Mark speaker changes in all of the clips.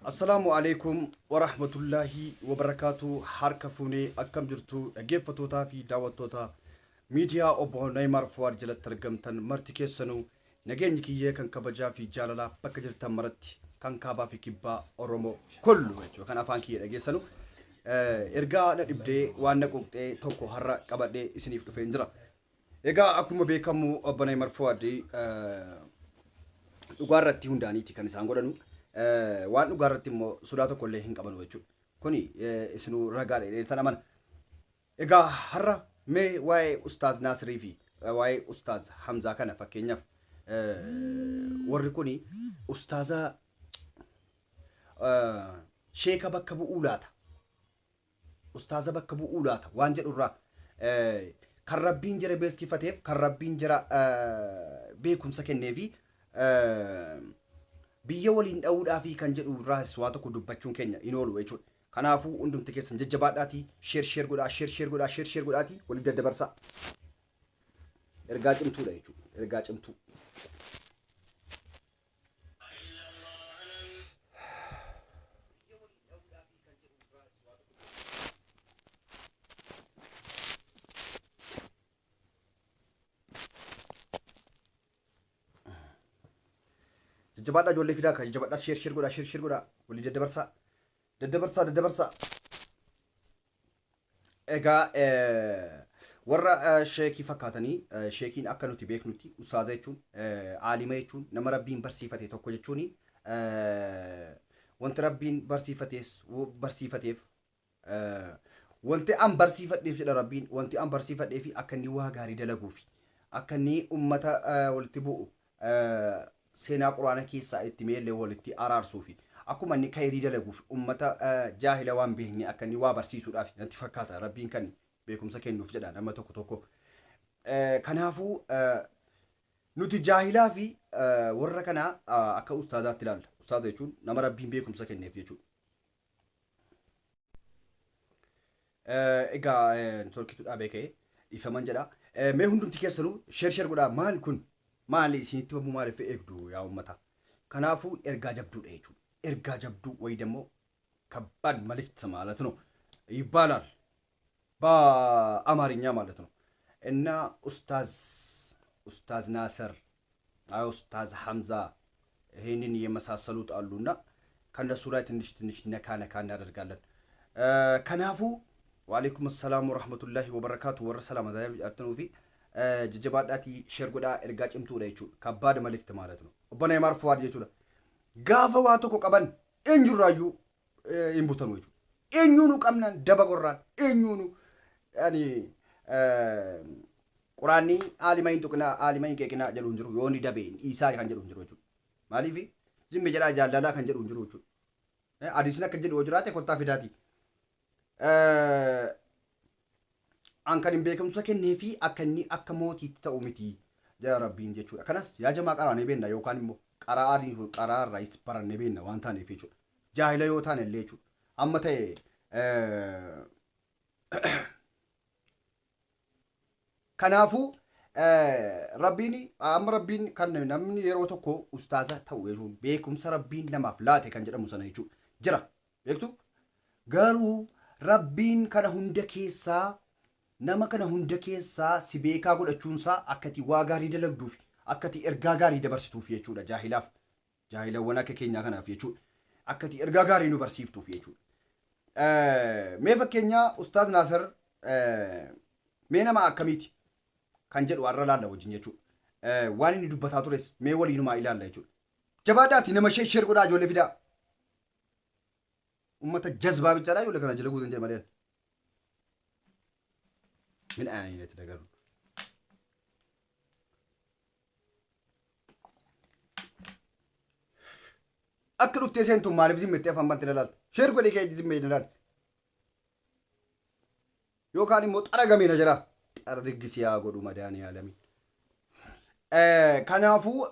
Speaker 1: السلام عليكم ورحمة الله وبركاته. حركة فوني أكم جرتو dhaggeffattoota fi daawwattoota miidiyaa obbo Neymar Fuad jala targamtan marti keessanuu nageenyi kiyyee kan kabajaa fi jaalalaa bakka jirtan maratti kan kaabaa fi kibbaa Oromoo kullu jechuudha kan afaan kiyyee dhageessanu ergaa dhibdee waan naquuqxee tokko har'a qabadhee isiniif dhufeen jira. Egaa akkuma beekamu obbo Neymar Fuad dhugaarratti hundaaniiti kan isaan godhanu. Waan dhugaarratti immoo sodaa tokko illee hin qabanu jechuudha. Kuni isinuu ragaadha tan amana. Egaa har'a mee waa'ee Ustaaza Naasirii fi waa'ee Ustaaza Hamzaa kana fakkeenyaaf warri kuni Ustaaza sheeka bakka bu'uu laata. Ustaaza bakka bu'uu laata waan jedhurraa kan Rabbiin jira beeskifateef kan Rabbiin jira beekumsa kenneefi biyya waliin dha'uudhaa fi kan jedhu irraas waa tokko dubbachuun keenya in oolu jechuudha. Kanaafuu hundumti keessan jajjabaadhaatii sheer godhaatii waliif daddabarsaa. Ergaa cimtuudha jechuudha. Ergaa cimtuu. Jabada ijoollee fidaa kan jabadhaas sheer godhaa walii daddabarsaa. Egaa warra sheekii fakkaatanii sheekiin akka nuti beeknutti ustaaza jechuun aalima jechuun nama Rabbiin barsiifate tokko jechuun wanti Rabbiin barsiifateef wanti an barsiifadheef jedha Rabbiin wanti an barsiifadheef akka inni waa gaarii dalaguufi akka inni ummata walitti bu'u seenaa quraana keessaa itti meellee walitti araarsuufi akkuma inni khayrii dalaguuf ummata jaahila waan beekne akka inni waa barsiisuudhaaf natti fakkaata Rabbiin kan beekumsa kennuuf jedha nama tokko. Kanaafuu nuti jaahilaa fi warra kana akka ustaazaatti ilaalla. Ustaaza jechuun nama Rabbiin beekumsa kenneef jechuudha. Egaa tolkituudhaa beekee dhiifaman jedha. Mee hundumti keessanuu sheer godhaa maal kun? Maali isinitti waamuu maaliif eegdu yaa ummata? Kanaafuu ergaa jabduudha jechuudha. Ergaa jabduu wayi ደግሞ ከባድ መልእክት ማለት ነው ይባላል በአማርኛ ማለት ነው። እና ኡስታዝ ናስር ኡስታዝ ሐምዛ ይሄንን የመሳሰሉት አሉና ከነሱ ላይ ትንሽ ነካ እናደርጋለን። ከናፉ ወአለይኩም ሰላም ወራህመቱላሂ ወበረካቱ ወሰላም አዘያጅአተኑ ፊ jajjabaadhaatii sheer godhaa ergaa cimtuudha jechuudha. Kabbaada malikti ማለት ነው. Obbo Neymar Fuad jechuudha. Gaafa waa tokko qaban eenyurraayyuu hin butanu jechuudha. Eenyuunu qabnan daba gorraan eenyuunu yani quraanni aalimayin tuqnaa aalimayin qeeqinaa jedhu hin jiru yooni dabeen isaa kan jedhu hin jiru jechuudha. Maaliif zimmi jedhaa jaalalaa kan jedhu hin jiru jechuudha. Hadiisni akka jedhu jiraate kottaa fidaati. An kan hin beekumsa kennee fi akka inni akka mootiitti ta'u miti jala Rabbiin jechuudha. Kanas yaa jamaa qaraanee beenna yookaan immoo qaraarraa is barannee beenna waan taaneef jechuudha. Jaahila yoo taane illee jechuudha. Amma ta'e kanaafuu Rabbiin kan namni yeroo tokko ustaaza ta'u jechuudha. Beekumsa Rabbiin namaaf laate kan jedhamu sana jechuudha. Jira beektu garuu Rabbiin kana hunda keessaa nama kana hunda keessaa si beekaa godhachuunsaa akkati waa gaarii dalagduuf akkati ergaa gaarii dabarsituuf jechuudha. Jaahilawwan akka keenyaa kanaaf jechuudha. Akkati ergaa gaarii nu barsiiftuuf jechuudha. Mee fakkeenyaa Ustaaz Naasir mee nama akkamiiti kan jedhu har'a laalla wajjin jechuudha. Waan inni dubbataa tures mee waliinumaa ilaalla jechuudha. Jabaadhaati nama sheer godhaa ijoollee fidaa. Ummata jazbaa bichaadhaa ijoollee kana jala guutan jedhama. من أين تدقر أكلوا تيسين توم معرف زي متى فهم بنتلال شير قولي كي زي ميدلال يو كاني موت أنا جميل جرا أرجع سيا قولوا مداني عالمي كنافو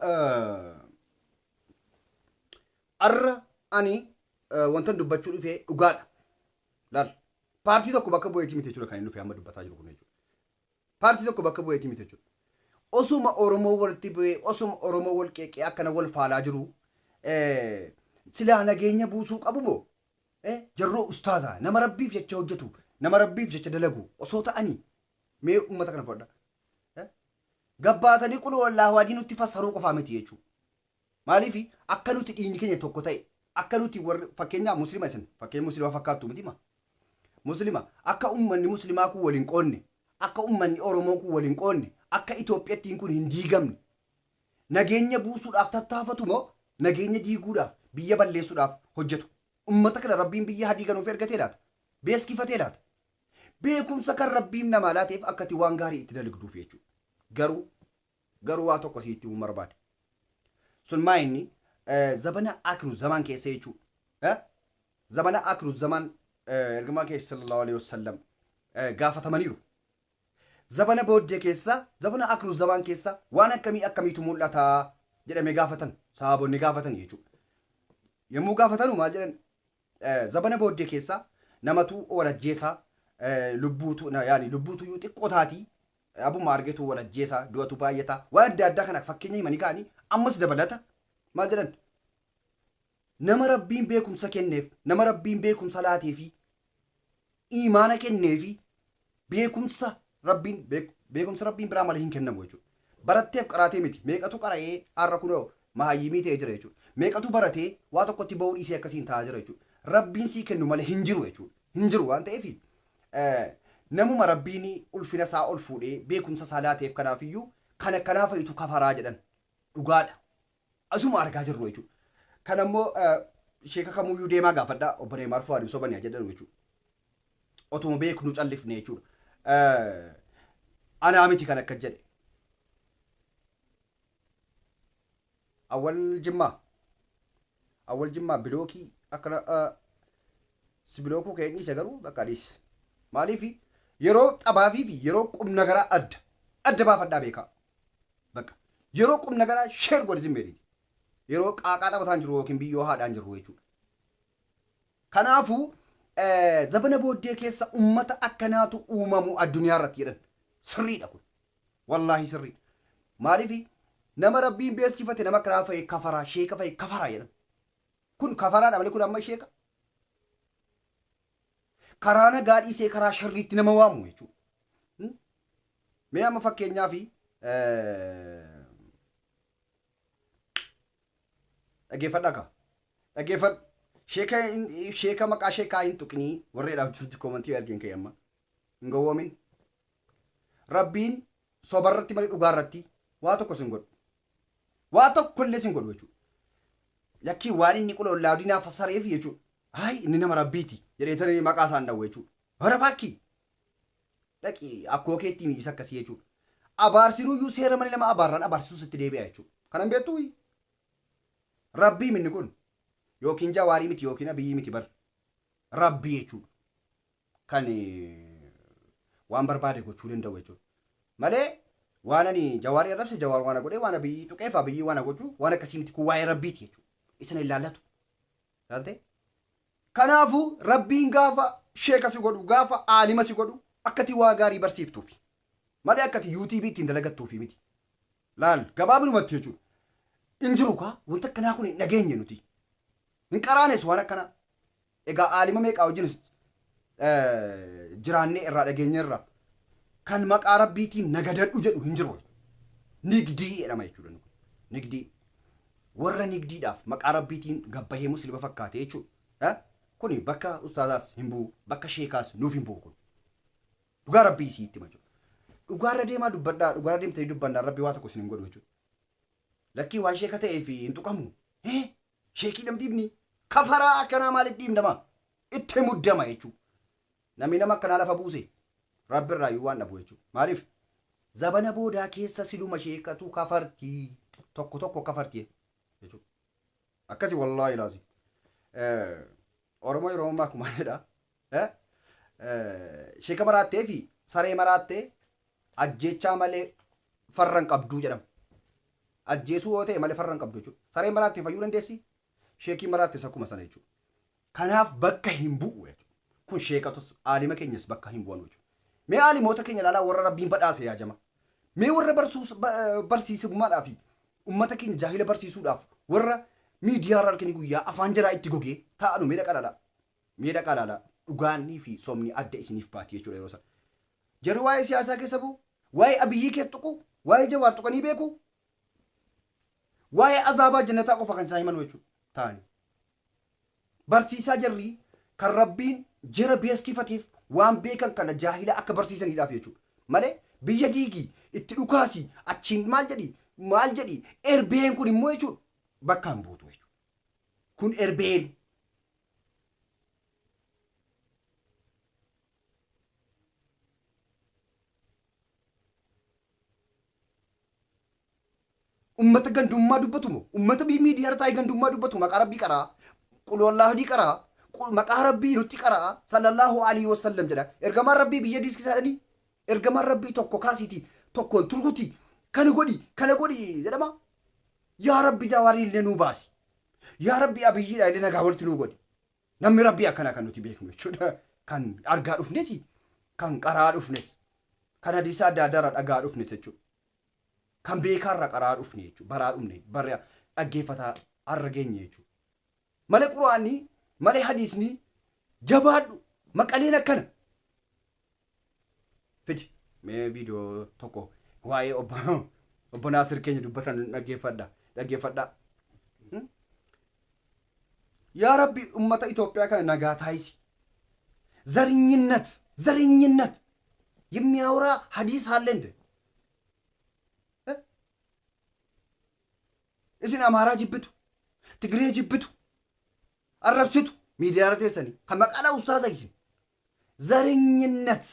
Speaker 1: أني وانتن دبتشوا في أوغاد لال بارتي تو كوبا كبوي تيمي تجولا كانوا في أحمد دبتاجي بكوني Paartii tokko bakka bu'eeti miti jechuudha. Osuma Oromoo walitti bu'ee osuma Oromoo wal qeeqee akkana wal faalaa jiru silaa nageenya buusuu qabu moo jarroo ustaazaa nama rabbiif jecha hojjetu nama rabbiif jecha dalagu osoo ta'anii mee ummata kana fudhadha. Gabbaatanii quluu wallaahu adii nutti fassaruu qofaa miti jechuudha. Maaliif akka nuti dhiigni keenya tokko ta'e akka nuti warri fakkeenyaa muslima isin fakkeenya muslimaa fakkaattu miti ma. Muslima akka ummanni muslimaa kun waliin qoonne akka ummanni oromoo kun waliin qoonne akka Itoophiyaattiin kun hin diigamne nageenya buusuudhaaf tattaafatu moo nageenya diiguudhaaf biyya balleessuudhaaf hojjetu. Ummata kana rabbiin biyya hadii ganuuf ergatee laata beeskifatee laata beekumsa kan rabbiin namaa laateef akkati waan gaarii itti dalagduuf jechuudha. Garuu waa tokko sitti uumar barbaade. Sun maa inni zabana akhiru zaman keessa jechuudha. Zabana akhiru zaman ergamaa keessa sallallahu alaihi wasallam gaafatamaniiru. Zabana booddee keessa zabana akhiru zaman keessa waan akkamiitu mul'ata jedhamee gaafatan sahaabonni gaafatan jechuudha. Yommuu gaafatanu maal jedhan zabana booddee keessa namatu walajjeesaa lubbuutu yoo xiqqoo taatii abuma argetu walajjeesaa du'atu baay'ata waan adda addaa kana fakkeenya himanii ka'anii ammas dabalata maal jedhan nama rabbiin beekumsa kenneef nama rabbiin beekumsa laatee fi imaana kennee fi beekumsa rabbiin biraa malee hin kennamu jechuudha. Baratteef qaraatee miti meeqatu qara'ee har'a kunoo mahayyimii ta'ee jira jechuudha. Meeqatu baratee waa tokkotti ba'uu dhiisee akkasiin taa'aa jira jechuudha. Rabbiin sii kennu malee hin jiru jechuudha. Hin jiru waan ta'eef namuma rabbiin ulfina isaa ol fuudhee beekumsa isaa laateef kanaafiyyuu kana kanaafayitu kafaraa jedhan dhugaadha. Asuma argaa jirru jechuudha. Kan ammoo sheeka kamuyyuu deemaa gaafadhaa obbo Neemaar Fuwaadii sobanii jedhan jechuudha. Otuma beeknu callifne jechuudha. Anaa miti kan akka jedhe. Awwal jimmaa bilookii akkana sibilookuu ka'een isa garuu bakka dhiis. Maaliif yeroo xabaafii fi yeroo qubna garaa adda baafadhaa beekaa. Bakka yeroo qubna garaa sheer godhi zimmeedhi. Yeroo qaaqaa taphataan jiru yookiin biyyoo haadhaan jiru jechuudha. Kanaafuu zabana booddee keessa ummata akkanaatu uumamu addunyaa irratti jedhan sirriidha kun. Wallaahi sirriidha. Maaliif nama rabbiin beeskifate nama karaa fa'i kafaraa sheeka fa'i kafaraa jedhan. Kun kafaraadha malee kun amma sheeka. Karaa nagaa dhiisee karaa sharriitti nama waamu jechuudha. Mee amma fakkeenyaa fi dhaggeeffadhaa ka. Dhaggeeffadhu. Sheeka maqaa sheekaa hin tuqnii warreedhaaf jirti koomantii argeen ka'e amma. Hin gowwoomin. Rabbiin sobarratti malee dhugaarratti waa tokko sin godhu. Waa tokkollee sin godhu jechuudha. Lakkii waan inni qulqullaa'inaa fassareef jechuudha. Hai inni nama rabbiiti jedheetanii maqaa isaan dhawwe jechuudha. Bara bakkii dhaqii akkoo keetti miisa akkasii jechuudha. Abaarsinuyyuu seera malee nama abaarraan abaarsiisuus itti deebi'a jechuudha. Kanan beektu rabbii minni kun yookiin jawaarii miti yookiin abiyyi miti bar rabbii jechuudha. Kan waan barbaade gochuu danda'u jechuudha. Malee waan ani jawaarii arrabse jawaar waan godhee waan abiyyi tuqeef abiyyi waan gochuu waan akkasii miti kun waa'ee rabbiiti jechuudha. Isin ilaallatu. Ilaaltee? Kanaafuu rabbiin gaafa sheeka si godhu gaafa aalima si godhu akkati waa gaarii barsiiftuufi malee akkati yuutiibii ittiin dalagattuufi miti. Laal gabaabinumatti jechuudha. In jiru kaa wanta akkanaa kun hin dhageenye nuti. Hin qaraanes waan akkanaa. Egaa aalima meeqaa wajjinis jiraannee irraa dhageenye irraa kan maqaa rabbiitiin nagadadhu jedhu hin jiru. Nigdii jedhama jechuudha. Nigdii. Warra nigdiidhaaf maqaa rabbiitiin gabbahee muslima fakkaate jechuudha. Kuni bakka ustaazaas hin bu'u bakka sheekaas nuuf hin bu'u kun. Dhugaa rabbii isiitti machu. Dhugaarra deemaa dubbadhaa dhugaarra deemtanii dubbannaa rabbi waa tokko isin hin godhu jechuudha. Lakkii waan sheeka ta'ee fi hin tuqamu. Sheekii namdiibni kafaraa akkanaa maaliif dhiibdama? Itti muddama jechuudha. Namni nama akkanaa lafa buuse rabbi irraa waan dhabu jechuudha. Maaliif? Zabana boodaa keessa siluma sheekatu kafartii tokko kafartii jechuudha. Akkasi wallaahi laasi. Oromoo yeroo ammaa akkuma jedha. Sheeka maraattee fi saree maraattee ajjeechaa malee farran qabduu jedhama. Ajjeesuu yoo ta'e malee farran qabdu jechuudha. Saree maraattee fayyuu dandeessi. Sheekii maraattes akkuma sana jechuudha. Kanaaf bakka hin bu'u jechuudha. Kun sheekatus aalima keenyas bakka hin bu'an jechuudha. Mee aalimoota keenya ilaalaa warra rabbiin badhaase yaajama. Mee warra barsiisummaadhaaf uummata keenya jaahila barsiisuudhaaf warra miidiyaa irraa halkanii guyyaa afaan jaraa itti gogee taa'anu miidha qalala dhugaanii fi somni adda isiniif baati jechuudha yeroo sana. Jarri waa'ee siyaasaa keessa bu'u, waa'ee abiyyii keessa tuqu, waa'ee jawaar tuqanii beeku, waa'ee azaabaa jannataa qofa kan isaan himan jechuudha ta'ani. Barsiisaa jarri kan rabbiin jara beeskifateef waan beekan kana jaahila akka barsiisaniidhaaf jechuudha. Malee biyya diigii itti dhukaasii achiin maal jedhi erbeen kun immoo jechuudha bakkaan buutu jechuudha. Kun erbeen. Ummata gandummaa dubbatu moo ummata miidiyaa irraa gandummaa dubbatu maqaa rabbii qaraa qulwallaa hadii qaraa maqaa rabbii nutti qaraa sallallahu alaihi wasallam jedha ergamaan rabbii biyya diiskisaadhanii ergamaan rabbii tokko kaasiiti tokkoon turguti kana godhi jedhama yaa rabbi jawaarii illee nuu baasi yaa rabbi abiyyiidha illee nagaa walitti nuu godhi namni rabbii akkanaa kan nuti beeknu jechuudha kan argaa dhufnes kan qaraa dhufnes kan hadiisa adda addaa irraa dhagaa dhufnes jechuudha. Kan beekaarra qaraa dhufne jechuudha baraa dhufne bara dhaggeeffataa har'a geenye jechuudha. Malee quraanni malee hadiisni jabaadhu maqaleen akkana. Fidi mee viidiyoo tokko waa'ee obbo Naasir keenya dubbatan dhaggeeffadha. Yaa Rabbi ummata Itoophiyaa kana nagaa taayisi. ዘረኝነት የሚያወራ ሀዲስ አለ እንደ isin amaaraa jibbitu tigree jibbitu arrabsitu miidiyaa irra teessanii kan maqaadhaa ustaaza isin ዘረኝነት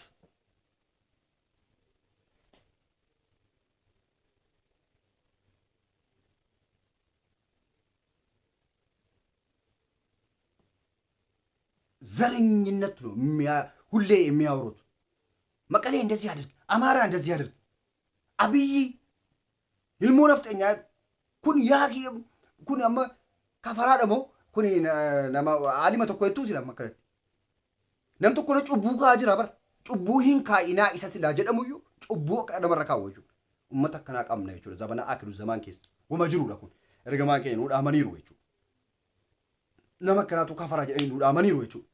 Speaker 1: ዘረኝነት ነው ሁሌ የሚያወሩት መቀሌ እንደዚህ አድርግ አማራ እንደዚህ አድርግ አብይ ilmu ነፍጠኛ kun yaaki kun amma kafaraa dhamo kun nama alima tokko hedduu sila amma kanatti nam tokko na cubbuu kaa jira bara cubbuu hin kaa'inaa isa silaa jedhamuyyuu cubbuu akka namarra kaawwa jechuudha ummata akkanaa qabna jechuudha zabana akiru zamaan keessa wama jiruudha kun ergamaan keenya nuu dhaamaniiru jechuudha nama akkanaatu kafaraa jedhanii nuu dhaamaniiru jechuudha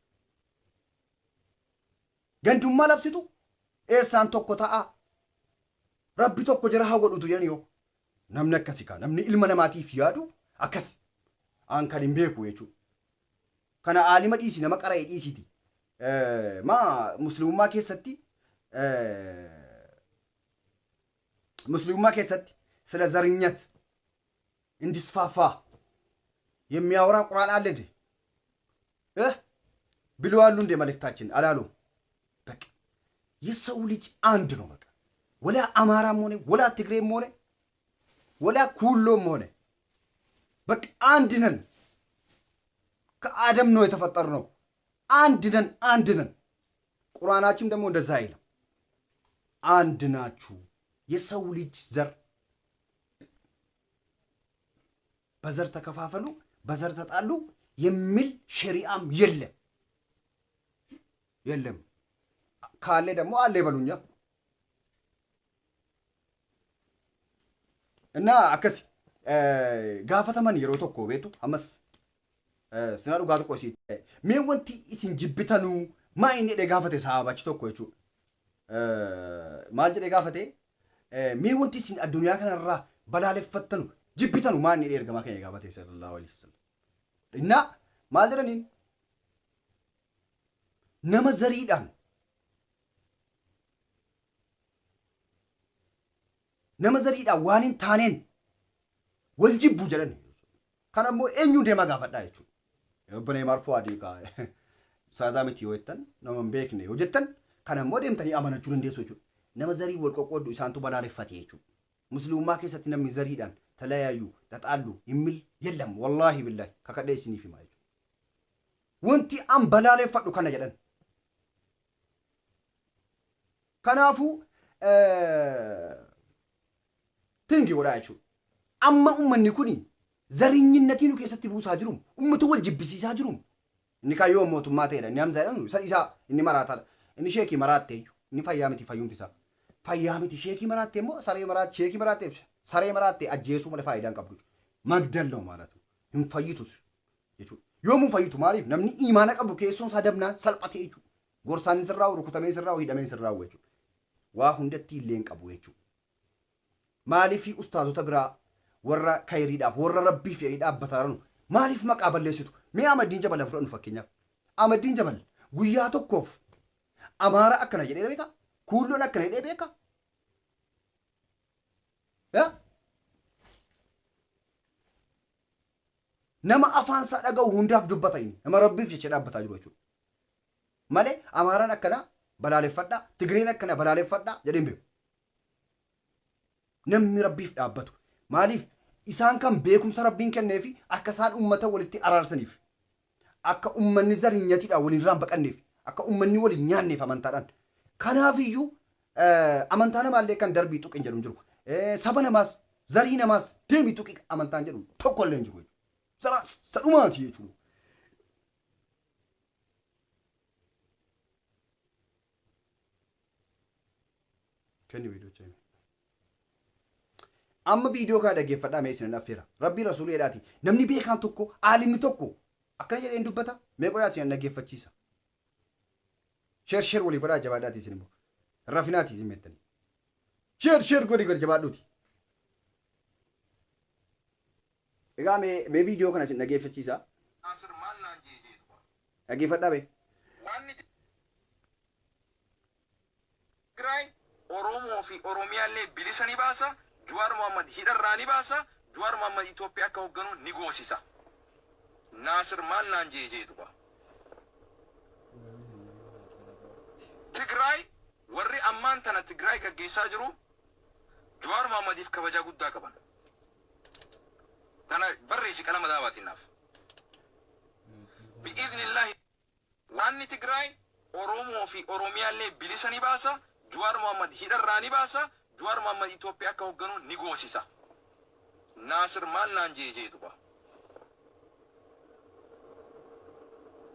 Speaker 1: gandummaa labsitu eessaan tokko ta'a rabbi tokko jira haa godhutu jedhanii yoo namni akkasi kaa namni ilma namaatiif yaadu akkas aan kan hin beeku jechuudha. Kana aalima dhiisi nama qara'ee dhiisiti. Musliimummaa keessatti ስለ ዘረኝነት እንዲስፋፋ የሚያወራ ቁርአን አለ እንዴ? ብለዋሉ እንደ መልእክታችን አላሉ። በቃ የሰው ልጅ አንድ ነው በቃ ወላ አማራም ሆነ ወላ ትግሬም ሆነ ወላ ኩሎም ሆነ በቃ አንድ ነን። ከአደም ነው የተፈጠርነው። አንድ ነን። ቁርአናችን ደግሞ እንደዛ አይልም። አንድ ናችሁ የሰው ልጅ ዘር በዘር ተከፋፈሉ በዘር ተጣሉ የሚል ሸሪዓም የለም። ካለ ደግሞ አለ ይበሉኛ እና አከሲ ጋፈተማን የሮ tokko beetu ammas sina dhugaa tokko si mee wanti isin jibbitanu maa inni dhe gaafate saabachi tokko jechuudha maal jedhe gaafate mee wanti isin addunyaa kanarraa balaaleffattanu jibbitanu maa inni dhe ergamaa keenya gaafate sallallahu alaihi wasallam inna maal jedhaniin nama zariidhaan nama zariidhaan waan hin taaneen wal jibbuu jedhan kan ammoo eenyuun deemaa gaafadhaa jechuudha. Obbolee marfoo adii kaa'e saadaa miti yoo jettan nama hin beekne yoo jettan kan ammoo deemtanii amanachuu dandeessu jechuudha. Nama zarii wal qoqqooddu isaantu balaaleffate jechuudha. Musliimummaa keessatti namni zariidhaan talayaayu taxaallu himmil yellam wallaahi billahi kakadhee isiniif himaa jechuudha. Wanti an balaaleffadhu kana jedhan. Kanaafuu tingi godhaa jechuudha. Amma ummanni kuni zarinyinnatii nu keessatti buusaa jiru ummata wal jibbisiisaa jiru inni kayyoo mootummaa ta'edha inni hamza jedhamu isa inni maraataadha inni sheekii maraatte inni fayyaa miti fayyumti isaa fayyaa miti sheekii maraatte immoo saree maraatte sheekii maraatteef saree maraatte ajjeesuu malee faayidaan qabdu magdalloo maalatu hin fayyitus jechuudha. Yoomuu fayyitu maaliif namni imaana qabu keessoon isaa dabnaan salphatee jechuudha. Gorsaan sirraa rukutamee sirraa hidhamee sirraa jechuudha. Waa hundatti illee hin qabu jechuudha. Maaliif ustaazota biraa warra kayriidhaaf warra rabbiif dhaabbataa maaliif maqaa balleessitu? Mee Ahmadiin Jabal fudhannu fakkeenyaaf. Ahmadiin Jabal guyyaa tokkoof Amaara akkana jedhee beeka? Kuulloon akkana jedhee beeka? Nama afaan isaa dhaga'u hundaaf dubbata inni. Nama rabbiif jecha dhaabbataa jiru jechuudha. Malee Amaaraan akkana balaaleffadhaa, Tigireen akkana balaaleffadhaa jedheen beeku. Namni rabbiif dhaabbatu. Maaliif isaan kan beekumsa rabbiin kennee fi akka isaan uummata walitti araarsaniif akka uummanni zarinyatiidhaan waliin irraan baqanneef akka uummanni waliin nyaanneef amantaadhaan. Kanaafiyyuu amantaa namaallee kan darbii tuqin jedhu jiru. Saba namaas zarii namaas deemii tuqi amantaan jedhu tokko illee hin jiru. Sadhumaati jechuudha. Kenni viidiyoo chaayi. Amma viidiyoo kana dhaggeeffadhaa mee isin affeera. Rabbii rasuulii jedhaati. Namni beekaan tokko aalimni tokko akkana jedheen dubbata mee qoyaa isin dhaggeeffachiisa. Sheer walii godhaa jabaadhaati isin immoo. Rafinaati isin meettanii. Sheer godhi jabaadhuuti. Egaa mee viidiyoo kana isin dhaggeeffachiisa. Dhaggeeffadhaa bee.
Speaker 2: Oromoo fi Oromiyaallee bilisanii baasa. Jawaar Mohaammed hidharraa ni baasa. Jawaar Mohaammed Itoophiyaa akka hoogganu ni goosisa. Naasir maal naan jeetu ba. Tigraay warri ammaan tana Tigraay gaggeessaa jiru Jawaar Mohammediif kabajaa guddaa qaban. Tana barreessi qalama daawwatinaaf. Bi'idhnillaahi waanni Tigraay Oromoo fi Oromiyaallee bilisanii baasa. Jawaar Mohaammed hidharraa ni baasa. Jawaar Mohaammed Itoophiyaa akka hoogganu ni goosisa. Naasir maal naan jeetu ba.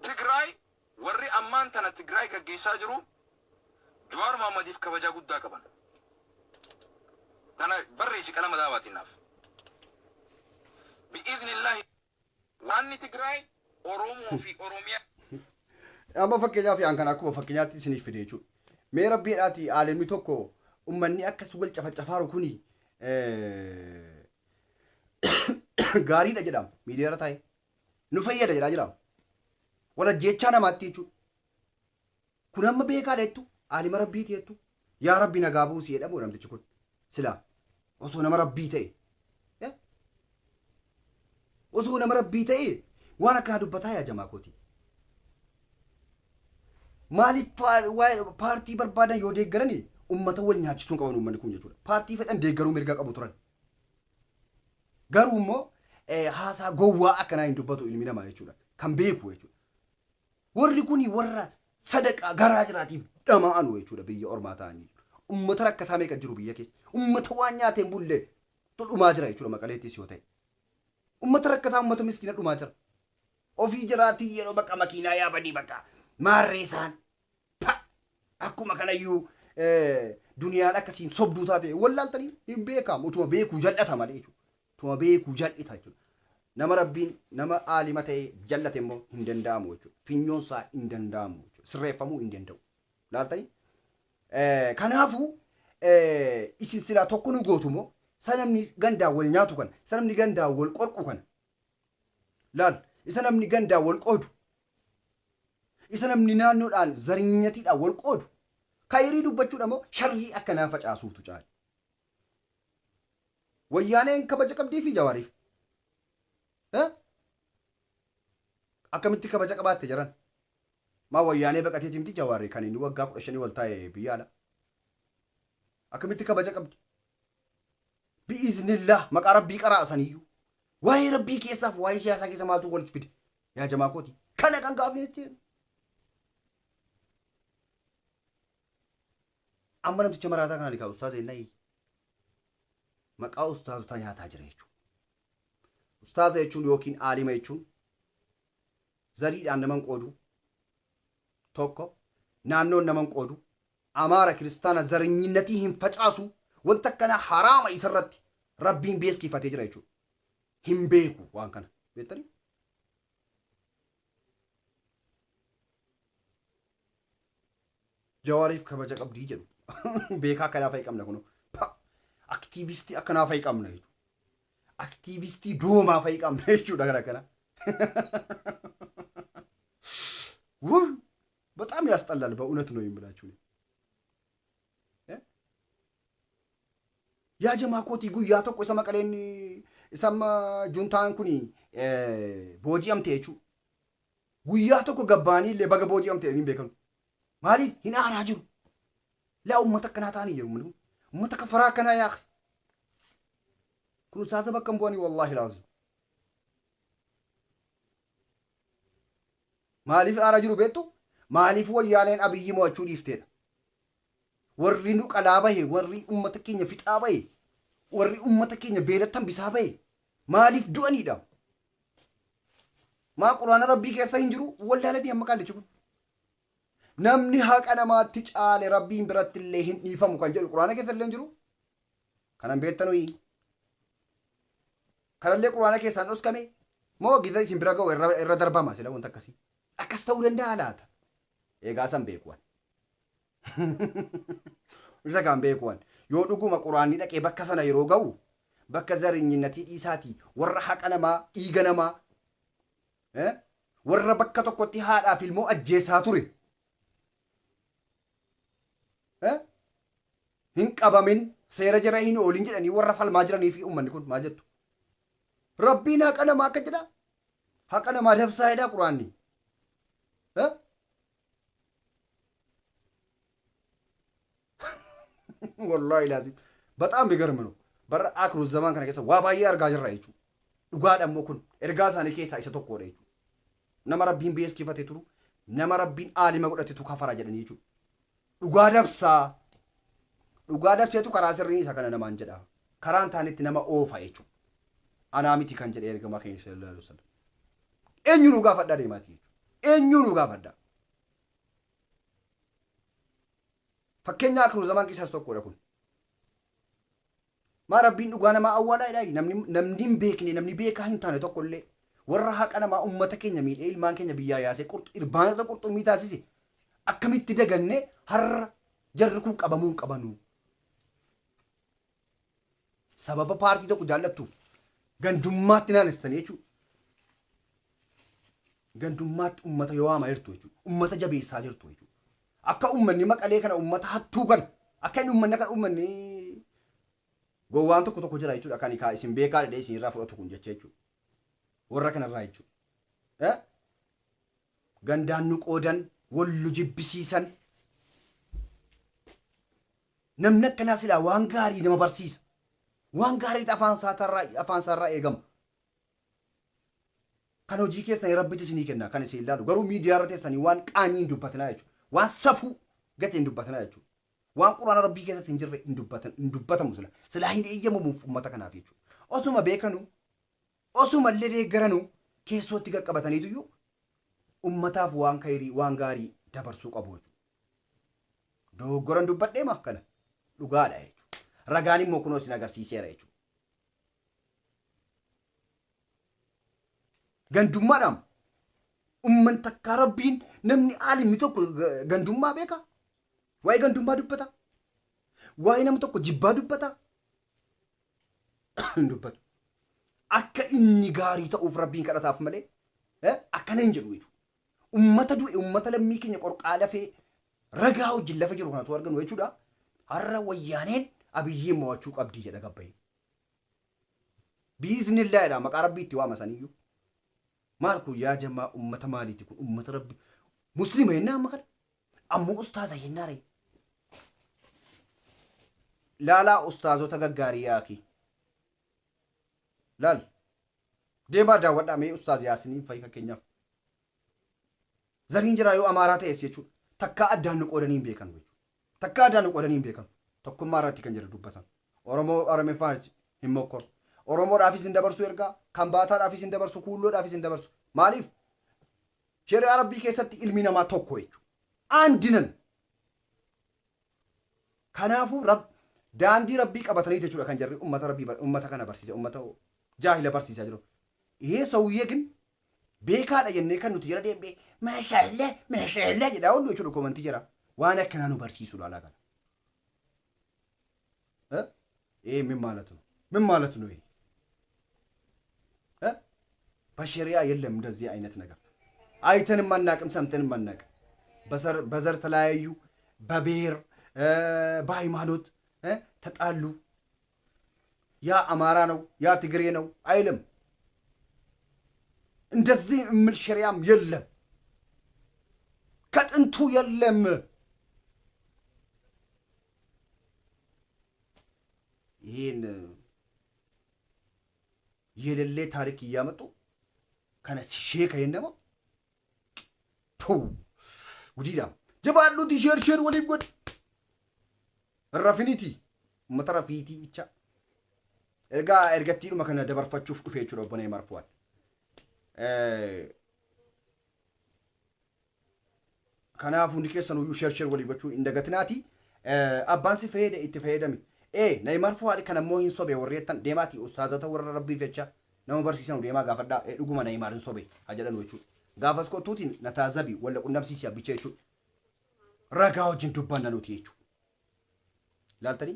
Speaker 2: Tigraay warri ammaan tana Tigraay gaggeessaa jiru Jawaar Mohammediif kabajaa guddaa qaban. Tana barreessi qalama daawwatinaaf. Bi'idhnillaahi waanni Tigraay Oromoo fi Oromiyaa.
Speaker 1: Amma fakkeenyaaf yaan kana akkuma fakkeenyaatti isiniif fide jechuudha. Mee rabbiidhaati aalimni tokko ummanni akkas wal cafacafaaru kuni gaariidha jedhama. Miidiyaarra taa'e nu fayyada jedhaa jedhama. Walajjechaa namaatti jechuudha. Kun amma beekaadha jettu aalima rabbiiti jettu. Yaa rabbi nagaa buusii jedhamu namtichi kun silaa osoo nama rabbii ta'e osoo nama rabbii ta'e waan akkanaa dubbataa yaa jamaa kooti. Maaliif paartii barbaadan yoo deeggaranii ummata wal nyaachisuun qaban uummanni kun jechuudha. Paartii fedhan deeggaruu mirga qabu turan. Garuu immoo haasaa gowwaa akkanaa hin dubbatu ilmi namaa jechuudha. Kan beeku jechuudha. Warri kuni warra sadaqaa garaa jiraatiif dhama'anu jechuudha biyya ormaa ta'anii. Ummata rakkataa meeqa jiru biyya keessa. Ummata waan nyaateen bullee dhumaa jira jechuudha maqaleettis yoo ta'e. Ummata rakkataa ummata miskiina dhumaa jira. Ofii jiraatii yeroo bakka makiinaa yaabanii bakka maarree isaan. Akkuma kanayyuu duniyaan akkasiin sobduu taate wallaaltanii hin beekamu. Utuma beekuu jal'ata malee jechuudha. Utuma beekuu jal'ita jechuudha. Nama rabbiin nama aalima ta'e jallate immoo hin danda'amu jechuudha. Finyoonsaa hin danda'amu jechuudha. Sirreeffamuu hin danda'u. Laaltanii? Kanaafuu isin silaa tokko nu gootu immoo isa namni gandaan wal nyaatu kana isa namni gandaan wal qorqu kana laal isa namni gandaan wal qoodu isa namni naannoodhaan zarinyatiidhaan wal qoodu kayrii dubbachuudha moo sharrii akkanaa facaasuutu caala. Wayyaaneen kabaja qabdii fi Jawaariif. Akkamitti kabaja qabaatte jiran? Maa wayyaanee baqateeti miti Jawaarri kan inni waggaa 15 wal taa'e biyya ala. Akkamitti kabaja qabdi? Bi'iznillah maqaa rabbii qaraasaniyyuu. Waa'ee rabbii keessaaf waa'ee siyaasaa keessa maaltu walitti fide? Yaa jamaa kooti. Kana kan gaafne jechuudha. Amma namticha maraataa kana liqaa ustaaza ennaa maqaa ustaazotaa nyaataa jira jechuudha. Ustaaza jechuun yookiin aalima jechuun zariidhaan naman qoodu tokko naannoon naman qoodu Amaara kiristaana zarinyiinatii hin facaasu wanta kana haraama isarratti rabbiin beeskifatee jira jechuudha. Hin beeku waan kana beektanii jawaariif kabaja qabdii jedhu beekaa akkanaa fa'i qabna kun aktiivistii akkanaa fa'i qabna jechuudha. Aktiivistii doomaa fa'i qabna jechuudha gara kana. በጣም ያስጠላል በእውነት ነው የምላችሁ። ያ ጀማ ኮቲ ጉያ tokko isa maqaleen isama juntaan kuni booji'amte jechuudha. Guyyaa tokko gabbaanii illee baga booji'amte hin beekanu. Maaliif hin aaraa jiru? Laa uummata akkanaa ta'anii jiru. Uummata kafaraa akkanaa yaa kun Ustaaza bakka hin bu'anii wallaahi laazim. Maaliif aaraa jiru beektu? Maaliif wayyaaneen Abiyyi mo'achuu dhiifteedha? Warri nu qalaa bahe, warri uummata keenya fixaa bahe, warri uummata keenya beelattan bisaa bahe maaliif du'aniidha? Maa quraana rabbii keessa hin jiru? Wallaalanii amma qaallichi kun. Namni haqa namaatti caale rabbiin biratti illee hin dhiifamu kan jedhu quraana keessa illee hin jiru? Kanan beektanuu kanallee quraana keessaan dhoskame moo giza isin bira ga'u irra darbama sila wanta akkasii. Akkas ta'uu danda'a laata? Egaa san beekuwan. Isa kan beekuwan. Yoo dhuguma quraanni dhaqee bakka sana yeroo ga'u bakka zarinyinnatii dhiisaatii warra haqa namaa dhiiga namaa warra bakka tokkotti haadhaaf ilmoo ajjeesaa ture. Hin qabamin seera jara hin oolin jedhanii warra falmaa jiranii fi uummanni kun maal jettu? Rabbiin haqa namaa akka jedha. Haqa namaa dabsaa jedha quraanni. Wallahi laazim በጣም ቢገርም ነው በር አክሩ ዘማን ከነ ከሰ ዋባዬ አርጋ ጅራ ይቹ ዱጋ ደሞ ኩን ኤርጋ ሳኒ ኬሳ ኢሰ ቶኮ ደይቹ ነመ ረቢን ቤስ ኪፈቴ ቱሩ ነመ ረቢን አሊ መቁደቴ ቱ ከፈራ ጀደን ይቹ ዱጋ ደብሰቱ ከራ ስሪኒ ሰከነ ነማን ጀዳ ከራን ታኒት ነመ ኦፋ ይቹ አናሚቲ ከን ጀደ ኤርጋ ማከኝ ሰለላሁ ዐለይሂ ወሰለም ኤኙ ዱጋ ፈዳ ደማቲ ኤኙ ዱጋ ፈዳ ፈከኛ አክሩ ዘማን ኪሳስ ቶኮ ደኩን maa rabbiin dhugaa namaa awwaalaa jedhaa namni hin beekne namni beekaa hin taane tokko illee warra haqa namaa uummata keenya miidhee ilmaan keenya biyyaa yaasee irbaanota qurxummii taasise akkamitti daganne har'a jarri kun qabamuu hin qabanu. Sababa paartii tokko jaallattu gandummaatti naannestan jechuudha. Gandummaatti uummata yoo waamaa jirtu jechuudha. Uummata jabeessaa jirtu jechuudha. Akka uummanni maqalee kana uummata hattuu kan akka inni uummanni kan uummanni gowwaan tokko jira jechuudha kan kaa isin beekaa dhedhee isin irraa fudhatu kun jecha jechuudha. Warra kanarraa jechuudha. Gandaan nu qoodan wallu jibbisiisan namni akkanaa silaa waan gaarii nama barsiisa. Waan gaarii afaan isaarraa eegama. Kan hojii keessan rabbitti isinii kenna kan isin ilaalu garuu miidiyaa irra teessanii waan qaaniin dubbatanaa jechuudha. Waan safuu gatiin dubbatanaa jechuudha. Waan quraana rabbii keessatti hin jirre hin dubbatamu silaa hin eeyyamamuuf uummata kanaaf jechuudha. Osuma beekanu osuma illee deeggaranu keessootti qaqqabataniitu iyyuu uummataaf waan khayrii waan gaarii dabarsuu qabu jechuudha. Dogoggoran dubbadhee maaf kana dhugaadha jechuudha. Ragaan immoo kunoo isin agarsiiseera jechuudha. Gandummaadhaan uummanni takkaa rabbiin namni aalimni tokko gandummaa beeka. Waa'ee gandummaa dubbata. Waa'ee nama tokko jibbaa dubbata. Dubbatu. Akka inni gaarii ta'uuf rabbiin kadhataaf malee akkana hin jedhu jechuudha. Uummata du'e uummata lammii keenya qorqaa lafee ragaa wajjin lafa jiru kanatu arganu jechuudha. Har'a wayyaaneen Abiyyiin mo'achuu qabdii jedha gabbayee. Biiznillahidha maqaa rabbii itti waamasaniyyuu. Maal kun yaa jamaa uummata maaliiti kun uummata rabbi muslima yennaa amma kana ammoo ustaaza yennaa ree. Laalaa ustaazota gaggaarii yaaki. Laal deemaa daawwadhaa mee ustaaz yaasiniin fa'i fakkeenyaaf. Zariin jiraa yoo amaaraa ta'es jechuudha. Takkaa addaan nu qoodanii hin beekan jechuudha. Takkaa addaan nu qoodanii hin beekan. Tokkummaa irratti kan jedhu dubbatan. Oromoo Oromeeffaan hin mokkoru. Oromoodhaafis hin dabarsu ergaa, Kambaataadhaafis hin dabarsu, Kuulloodhaafis hin dabarsu. Maaliif? Shari'aa rabbii keessatti ilmi namaa tokko jechuudha. Aandinan. Kanaafuu daandii rabbii qabatanii jechuudha kan jarri uummata kana barsiisa, uummata jaahila barsiisaa jiru. ይሄ ሰውዬ ግን ቤካዳ የኔ ከኑት ይረደ ቤ ማሻአላ jedha ሁሉ ይችላል ኮመንት ይጀራ ዋና ከናኑ በርሲሱ ላላጋ ይሄ ምን ማለት ነው ይሄ በሸሪያ የለም እንደዚህ አይነት ነገር አይተንም ማናቅም ሰምተንም ማናቅ በዘር ተለያዩ በብሔር በሃይማኖት ተጣሉ ያ አማራ ነው ያ ትግሬ ነው አይልም እንደዚህ እምል ሸሪያም የለም ከጥንቱ የለም ይሄን የሌለ ታሪክ እያመጡ ከነስ ሼክ አይነማ ቱ ጉዲዳ ጀባሉ ቲሸርሸር ወሊብ ጎድ ረፊኒቲ መተረፊቲ ብቻ ኤርገቲሉ መከነ ደበርፋችሁ ዱፌቹ ነው በኔ ማርፏል ከናፉ እንዲከሰኑ ሸርሸር ወሊበቹ እንደገትናቲ አባንሲ ፈሄደ ኢትፈሄደሚ ናይ ማርፏል ከነሞ ሂንሶቤ ወሬተን ዴማቲ ኡስታዛ ተወረ ረቢ ፈቻ ነው በርሲሰኑ ዴማ ጋፈዳ ዱጉማ ናይ ማርን ሶቤ አጀደን ወቹ ጋፈስኮ ቱቲን ነታዘቢ ወለቁ ነብሲሲ አብቸቹ ረጋው ጅን ዱባና ነው ትየቹ ላልተኒ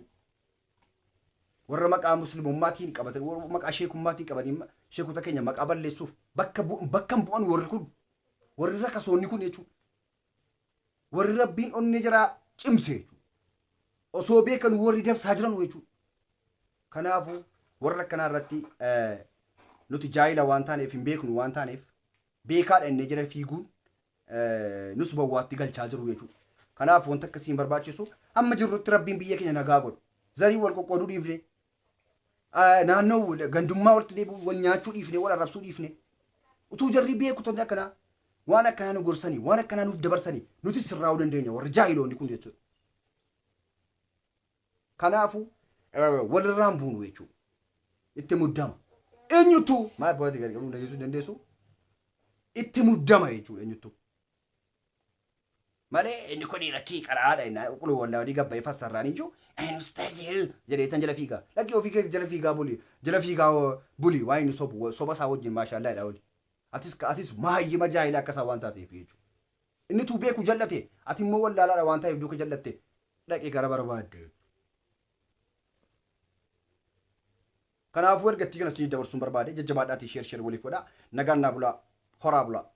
Speaker 1: ወረ መቃ ሙስሊሙ ማቲን ቀበተ ወረ መቃ ሼኩ ማቲ ቀበኒ ሼኩ ተከኛ መቃ በለሱፍ በከም ቦን ወርኩ ወርራ ከሶኒ ኩን የቹ ወር ረቢን ኦን ጀራ ጭምሴቹ ኦሶቤ ከን ወሪ ደብ ሳጅራን ወቹ ከናፉ ወረ ከናራቲ ኑቲ ጃይላ ዋንታኔ ፊምቤኩን ዋንታኔፍ ቤካድ እነ ጀራ ፊጉን ኑስ በዋቲ ገልቻ ጅሩ የቹ ከናፉ ወንተ ከሲን በርባቺሱ አመ ጅሩት ረቢን ብየ ከኛ ነጋጎ ዘሪ ወልቆ ቆዱ ዲፍኔ ናነው ገንዱማ ወልት ዴቡ ወኛቹ ዲፍኔ ወላ ረብሱ ዲፍኔ utu jarri beeku to dakana wana kana gorsani wana kana nu dabarsani nuti sirrawu dandenya warja ilo ndi kun jechu kanafu walram bunu wechu itti muddama enyutu ma bodi gari nu ndesu dendesu itti muddama yechu enyutu male ni kodi raki qarada ina ukulu wala wadi gabba ifassarani ju ay ustazi jere tan jala figa laki o figa jala figa buli wayni soba sawojin mashallah dawdi atis maayyi majaayila akka sawantaa ta'eef jechuudha. Inni tu beeku jallate ati immoo wallaalaadha waan ta'eef duuka jallatte dhaqee gara barbaadde. Kanaafuu ergattii kana siin dabarsuun barbaade jajjabaadhaatii sheer waliif godhaa nagaan naa bulaa horaa bulaa.